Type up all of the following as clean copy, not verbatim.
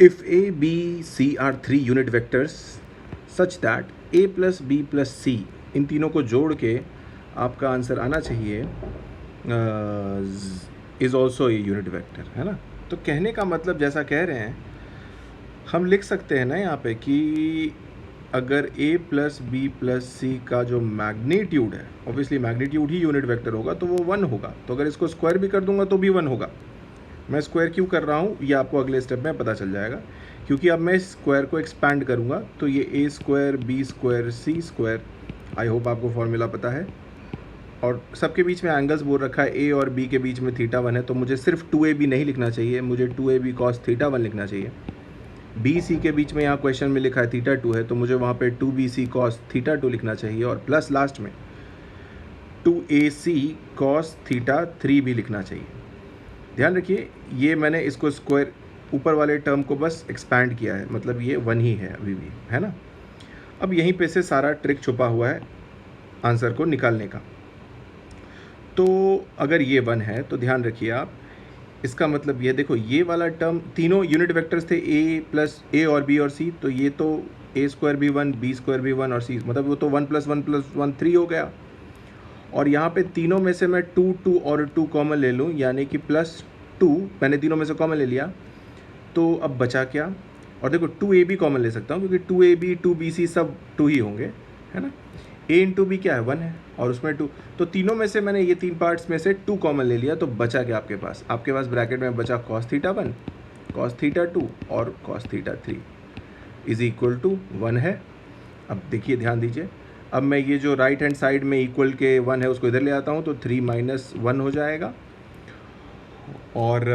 If A, B, C are three unit vectors such that A plus B plus C इन तीनों को जोड़ के आपका आंसर आना चाहिए is also a unit vector, है ना। तो कहने का मतलब जैसा कह रहे हैं हम लिख सकते हैं ना यहाँ पे कि अगर A प्लस बी प्लस सी का जो मैग्नीट्यूड है, ऑब्वियसली मैग्नीट्यूड ही यूनिट वेक्टर होगा तो वो 1 होगा। तो अगर इसको स्क्वायर भी कर दूंगा तो भी 1 होगा। मैं स्क्वायर क्यों कर रहा हूँ ये आपको अगले स्टेप में पता चल जाएगा, क्योंकि अब मैं स्क्वायर को एक्सपैंड करूँगा तो ये A square B square C square, I hope आपको फॉर्मूला पता है। और सबके बीच में एंगल्स बोल रखा है, ए और बी के बीच में θ1 है, तो मुझे सिर्फ 2ab नहीं लिखना चाहिए, मुझे 2ab cos θ1 लिखना चाहिए। बी सी के बीच में यहाँ क्वेश्चन में लिखा है θ2 है, तो मुझे वहाँ पे 2bc cos θ2 लिखना चाहिए, और प्लस लास्ट में 2ac cos θ3 भी लिखना चाहिए। ध्यान रखिए ये मैंने इसको स्क्वायर ऊपर वाले टर्म को बस एक्सपैंड किया है, मतलब ये 1 ही है अभी भी, है ना। अब यहीं पे से सारा ट्रिक छुपा हुआ है आंसर को निकालने का। तो अगर ये 1 है तो ध्यान रखिए आप, इसका मतलब ये देखो ये वाला टर्म तीनों यूनिट वेक्टर्स थे ए प्लस ए और बी और सी, तो ये तो ए स्क्वायर भी 1 बी स्क्वायर भी 1 और सी, मतलब वो तो 1 + 1 + 1 3 हो गया। और यहाँ पे तीनों में से मैं 2 2 और 2 कॉमन ले लूँ, यानी कि +2 मैंने तीनों में से कॉमन ले लिया, तो अब बचा क्या। और देखो 2ab कॉमन ले सकता हूँ क्योंकि 2ab 2bc सब 2 ही होंगे, है ना। a इंटू बी क्या है 1 है और उसमें 2, तो तीनों में से मैंने ये 3 पार्ट्स में से 2 कॉमन ले लिया, तो बचा क्या आपके पास ब्रैकेट में बचा cos θ1 cos θ2 और cos θ3 इज इक्वल टू 1 है। अब देखिए ध्यान दीजिए, अब मैं ये जो राइट हैंड साइड में इक्वल के 1 है उसको इधर ले आता हूँ, तो 3 - 1 हो जाएगा। और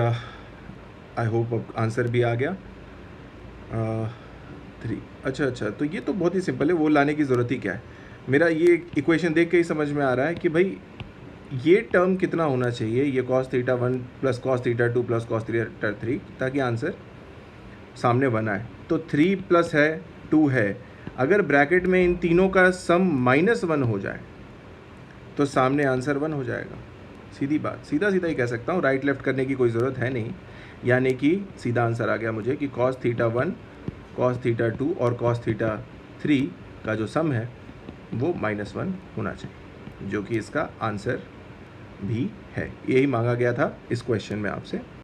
आई होप अब आंसर भी आ गया 3। अच्छा, तो ये तो बहुत ही सिंपल है, वो लाने की ज़रूरत ही क्या है। मेरा ये इक्वेशन देख के ही समझ में आ रहा है कि भाई ये टर्म कितना होना चाहिए, ये cos θ1 + cos θ2 + cos θ3, ताकि आंसर सामने 1 आए। तो 3 प्लस है 2 है, अगर ब्रैकेट में इन तीनों का सम -1 हो जाए तो सामने आंसर 1 हो जाएगा। सीधी बात, सीधा ही कह सकता हूँ, राइट लेफ्ट करने की कोई ज़रूरत है नहीं, यानी कि सीधा आंसर आ गया मुझे कि cos θ1 cos θ2 और cos θ3 का जो सम है वो -1 होना चाहिए, जो कि इसका आंसर भी है। यही मांगा गया था इस क्वेश्चन में आपसे।